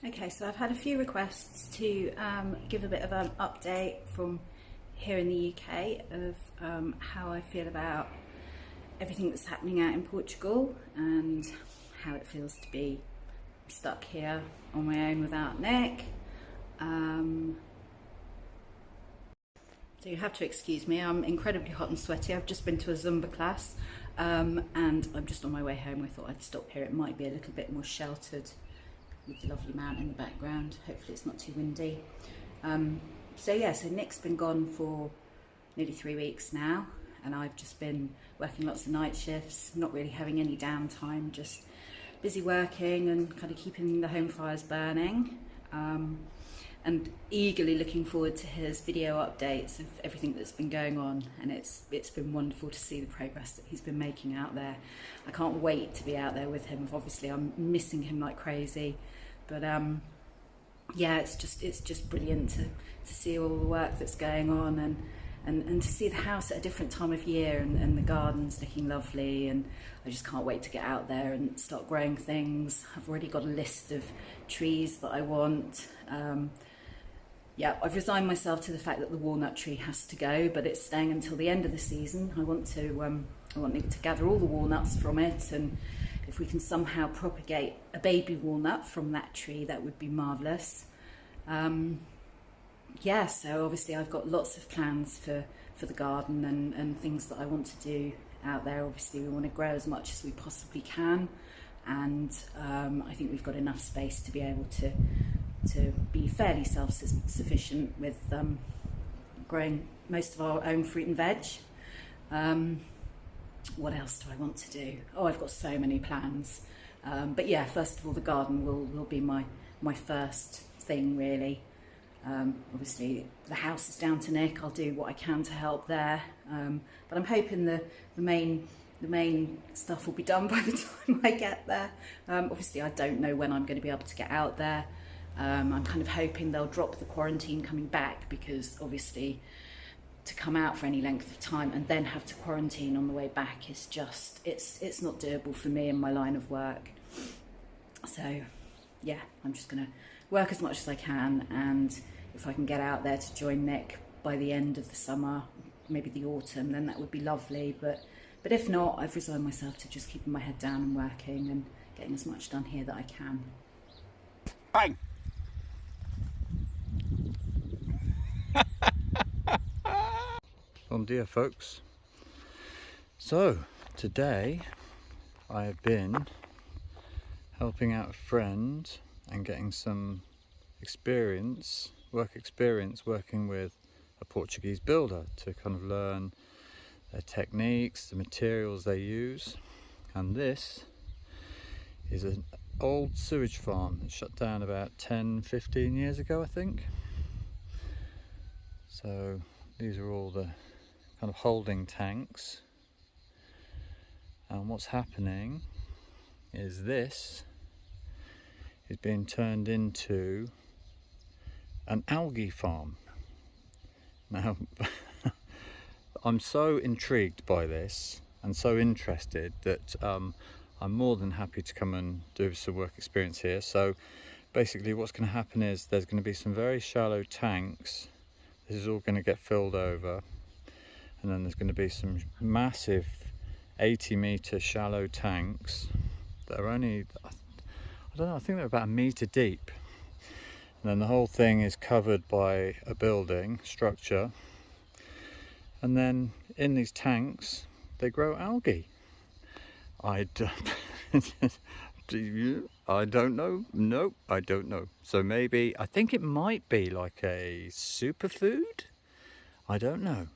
Okay, so I've had a few requests to give a bit of an update from here in the UK of how I feel about everything that's happening out in Portugal and how it feels to be stuck here on my own without Nick. So you have to excuse me, I'm incredibly hot and sweaty. I've just been to a Zumba class and I'm just on my way home. I thought I'd stop here, it might be a little bit more sheltered with the lovely mountain in the background. Hopefully it's not too windy. So Nick's been gone for nearly 3 weeks now, and I've just been working lots of night shifts, not really having any downtime, just busy working and kind of keeping the home fires burning, and eagerly looking forward to his video updates of everything that's been going on. And it's been wonderful to see the progress that he's been making out there. I can't wait to be out there with him. Obviously I'm missing him like crazy, but yeah, it's just brilliant to see all the work that's going on and to see the house at a different time of year and the gardens looking lovely. And I just can't wait to get out there and start growing things. I've already got a list of trees that I want. Yeah, I've resigned myself to the fact that the walnut tree has to go, but it's staying until the end of the season. I want Nick to gather all the walnuts from it, and if we can somehow propagate a baby walnut from that tree, that would be marvellous. Yeah, so obviously I've got lots of plans for the garden and things that I want to do out there. Obviously we want to grow as much as we possibly can, and I think we've got enough space to be able to be fairly self-sufficient with growing most of our own fruit and veg. What else do I want to do? Oh, I've got so many plans. But yeah, first of all, the garden will be my first thing, really. Obviously, the house is down to Nick. I'll do what I can to help there. But I'm hoping the main stuff will be done by the time I get there. Obviously, I don't know when I'm going to be able to get out there. I'm kind of hoping they'll drop the quarantine coming back, because obviously to come out for any length of time and then have to quarantine on the way back is just, it's not doable for me in my line of work. So yeah, I'm just gonna work as much as I can, and if I can get out there to join Nick by the end of the summer, maybe the autumn, then that would be lovely. But if not, I've resigned myself to just keeping my head down and working and getting as much done here that I can. Bang! Bom dia, folks. So today I have been helping out a friend and getting some work experience working with a Portuguese builder to kind of learn their techniques, the materials they use. And this is an old sewage farm that shut down about 10-15 years ago, I think. So these are all the kind of holding tanks, and what's happening is this is being turned into an algae farm. Now I'm so intrigued by this and so interested that I'm more than happy to come and do some work experience here. So basically what's going to happen is there's going to be some very shallow tanks. This is all going to get filled over, and then there's going to be some massive 80-meter shallow tanks that are only, I don't know, I think they're about 1 meter deep. And then the whole thing is covered by a building structure, and then in these tanks they grow algae. I don't know. No, I don't know. So maybe, I think it might be like a superfood. I don't know.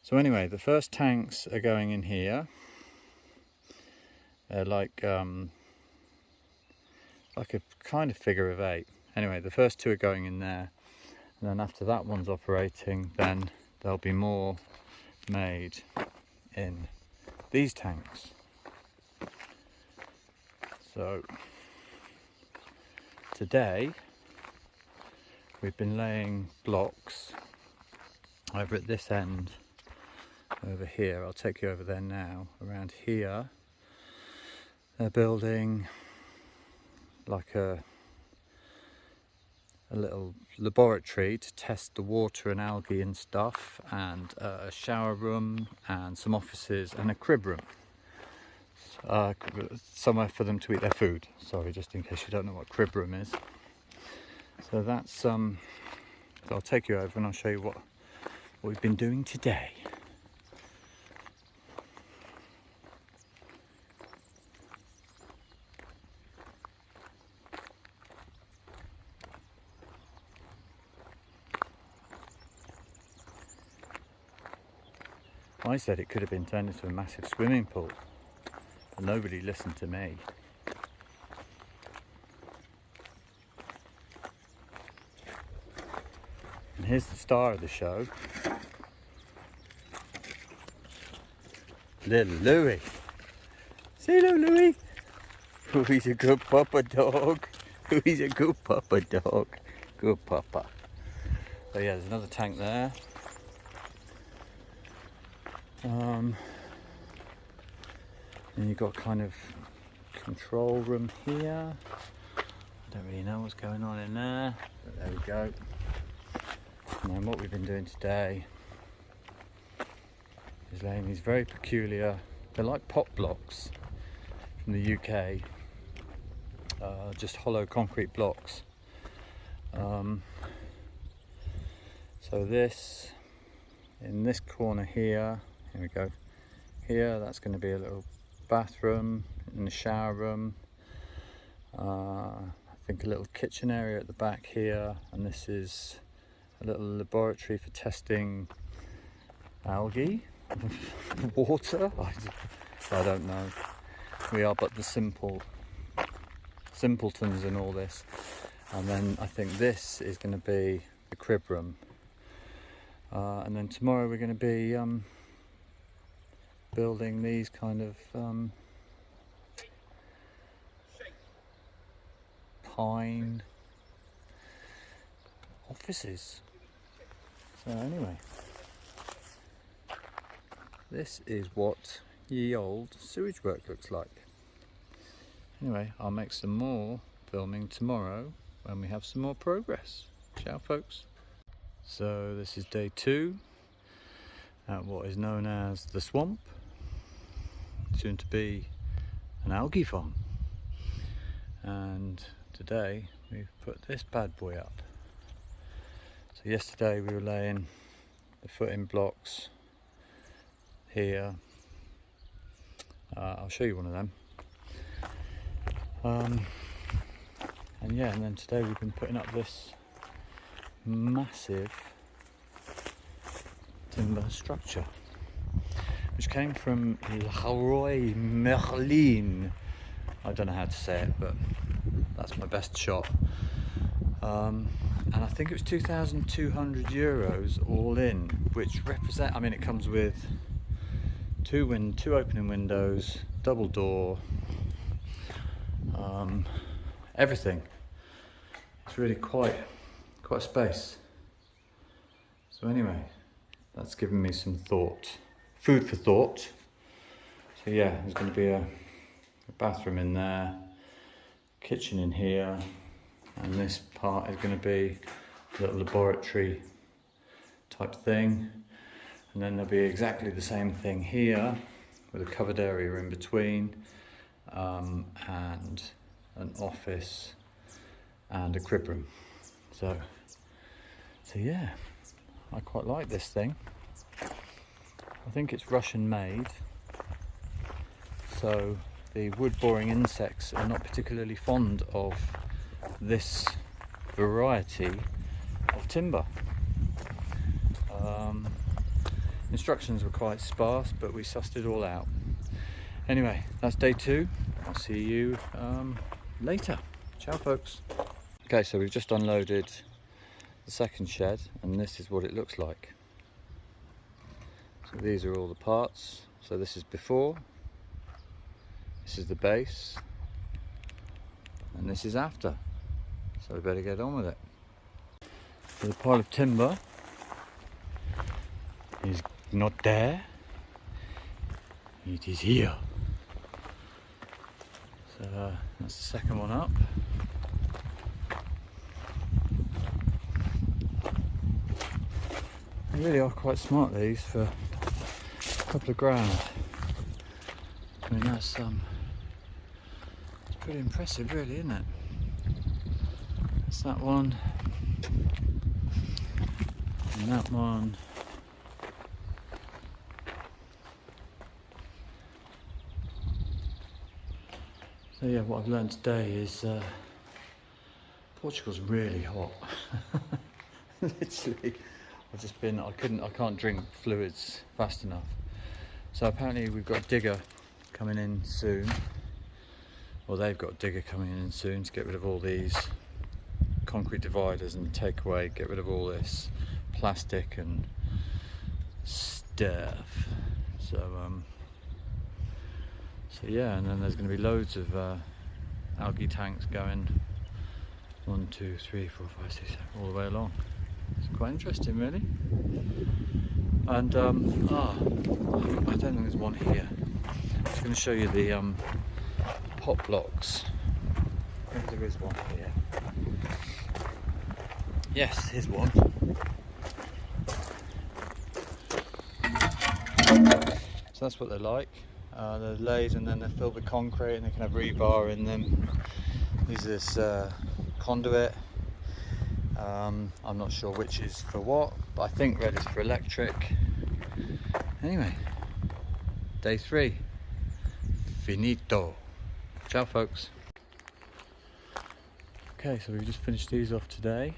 So anyway, the first tanks are going in here. They're like a kind of figure of 8. Anyway, the first 2 are going in there, and then after that one's operating, then there'll be more made in these tanks. So today we've been laying blocks over at this end, over here. I'll take you over there now. Around here they're building like a a little laboratory to test the water and algae and stuff, and a shower room and some offices and a crib room. Somewhere for them to eat their food. Sorry, just in case you don't know what crib room is. So that's so I'll take you over and I'll show you what we've been doing today. I said it could have been turned into a massive swimming pool, but nobody listened to me. And here's the star of the show, little Louie. See little Louie? Oh, he's a good papa dog. Oh, he's a good papa dog. Good papa. So yeah, there's another tank there. And you've got kind of control room here. I don't really know what's going on in there, but there we go. And then what we've been doing today is laying these very peculiar, they're like pop blocks from the UK, just hollow concrete blocks. So this, in this corner here we go, here that's going to be a little bathroom and a shower room, I think a little kitchen area at the back here, and this is a little laboratory for testing algae, water, I don't know. We are but the simpletons in all this. And then I think this is going to be the crib room, and then tomorrow we're going to be building these kind of pine offices. So anyway, this is what ye old sewage work looks like. Anyway, I'll make some more filming tomorrow when we have some more progress. Ciao folks. So this is day 2 at what is known as the swamp, soon to be an algae farm. And today we've put this bad boy up. So yesterday we were laying the footing blocks here. I'll show you one of them. And yeah, and then today we've been putting up this massive timber structure, which came from Leroy Merlin. I don't know how to say it, but that's my best shot. And I think it was 2,200 euros all in, which represent, I mean, it comes with two opening windows, double door, everything. It's really quite a space. So anyway, that's given me some thought, food for thought. So yeah, there's going to be a bathroom in there, kitchen in here, and this part is going to be a little laboratory type thing, and then there'll be exactly the same thing here with a covered area in between, and an office and a crib room. So yeah, I quite like this thing. I think it's Russian made, so the wood boring insects are not particularly fond of this variety of timber. Instructions were quite sparse, but we sussed it all out. Anyway, that's day 2. I'll see you later. Ciao folks. Okay, so we've just unloaded the second shed, and this is what it looks like. So these are all the parts. So this is before, this is the base, and this is after. So we better get on with it. So the pile of timber is not there, it is here. So that's the second one up. They really are quite smart, these, for a couple of grand. I mean, that's it's pretty impressive, really, isn't it? That's that one, and that one. So yeah, what I've learned today is Portugal's really hot. Literally, I can't drink fluids fast enough. So apparently we've got a digger coming in soon. Well, they've got a digger coming in soon to get rid of all these concrete dividers and get rid of all this plastic and stuff. So yeah, and then there's going to be loads of algae tanks going 1, 2, 3, 4, 5, 6, 7 all the way along. It's quite interesting, really. And I don't think there's one here. I'm just going to show you the pot blocks. I think there is one here. Yes, here's one. So that's what they're like. They're laid and then they're filled with concrete, and they can have rebar in them. There's this conduit. I'm not sure which is for what, but I think red is for electric. Anyway, day 3. Finito. Ciao, folks. Okay, so we've just finished these off today.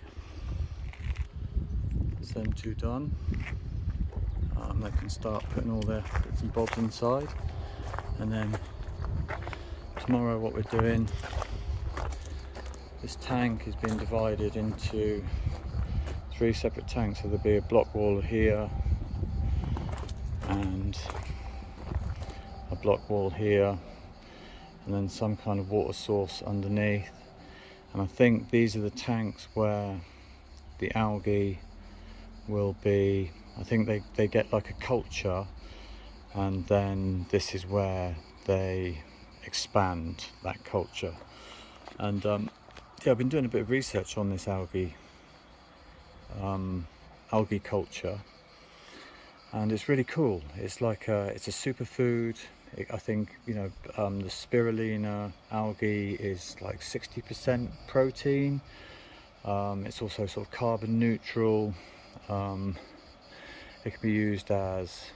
That's them 2 done. They can start putting all their bits and bobs inside. And then tomorrow what we're doing, this tank is being divided into 3 separate tanks. So there'll be a block wall here and a block wall here, and then some kind of water source underneath. And I think these are the tanks where the algae will be, I think they get like a culture, and then this is where they expand that culture. And yeah, I've been doing a bit of research on this algae culture, and it's really cool. It's like it's a superfood. I think, you know, the spirulina algae is like 60% protein. It's also sort of carbon neutral. It can be used as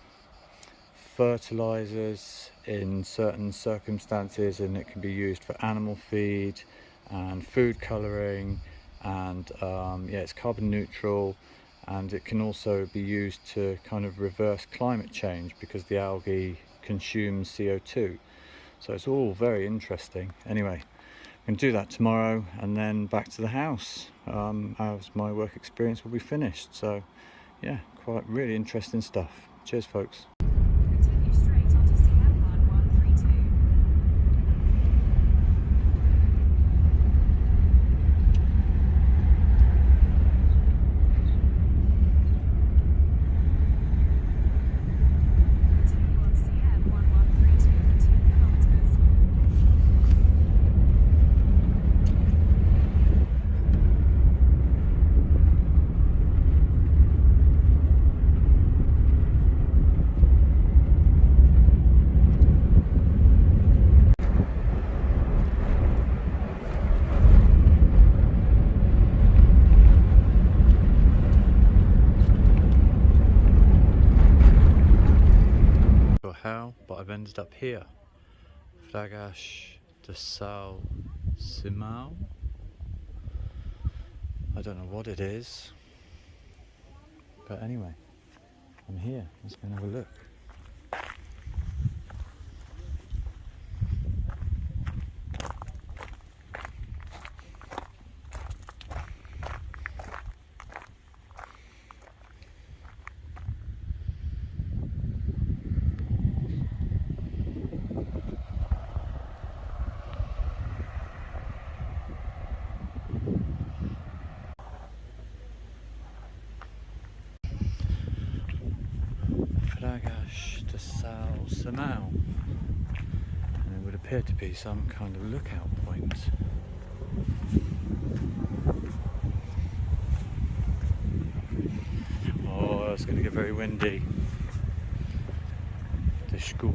fertilizers in certain circumstances, and it can be used for animal feed and food coloring, and yeah, it's carbon neutral, and it can also be used to kind of reverse climate change because the algae consumes CO2. So it's all very interesting. Anyway, I'm going to do that tomorrow, and then back to the house as my work experience will be finished. So yeah, quite really interesting stuff. Cheers, folks. Continue straight onto CM1132. Continue on CM1132 for 2 kilometers. How, but I've ended up here. Fragas De Sao Simao. I don't know what it is, but anyway, I'm here. Let's go and have a look. Fragas De Sao Simao, and it would appear to be some kind of lookout point. Oh, it's going to get very windy. The school.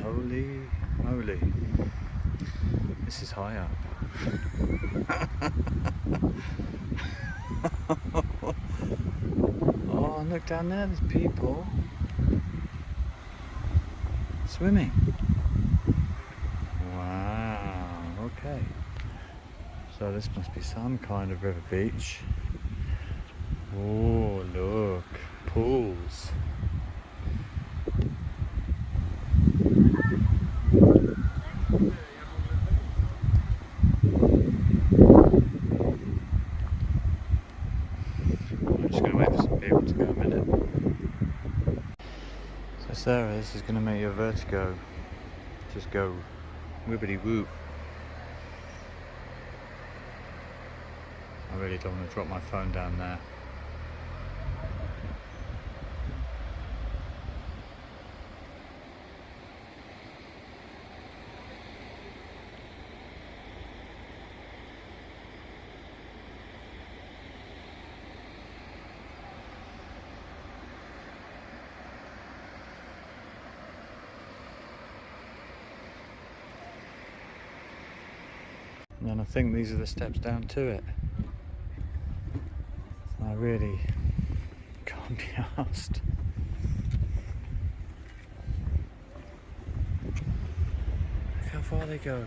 Holy moly, this is high up. Oh, and look down there, there's people swimming. Wow, okay. So this must be some kind of river beach. Oh, look, pools. I'm just going to wait for some people to go a minute. So Sarah, this is going to make your vertigo just go wibbity woo. I really don't want to drop my phone down there. And I think these are the steps down to it. I really can't be asked. Look how far they go.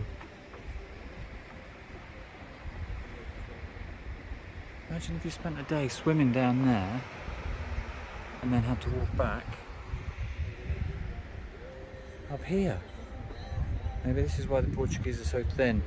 Imagine if you spent a day swimming down there and then had to walk back up here. Maybe this is why the Portuguese are so thin.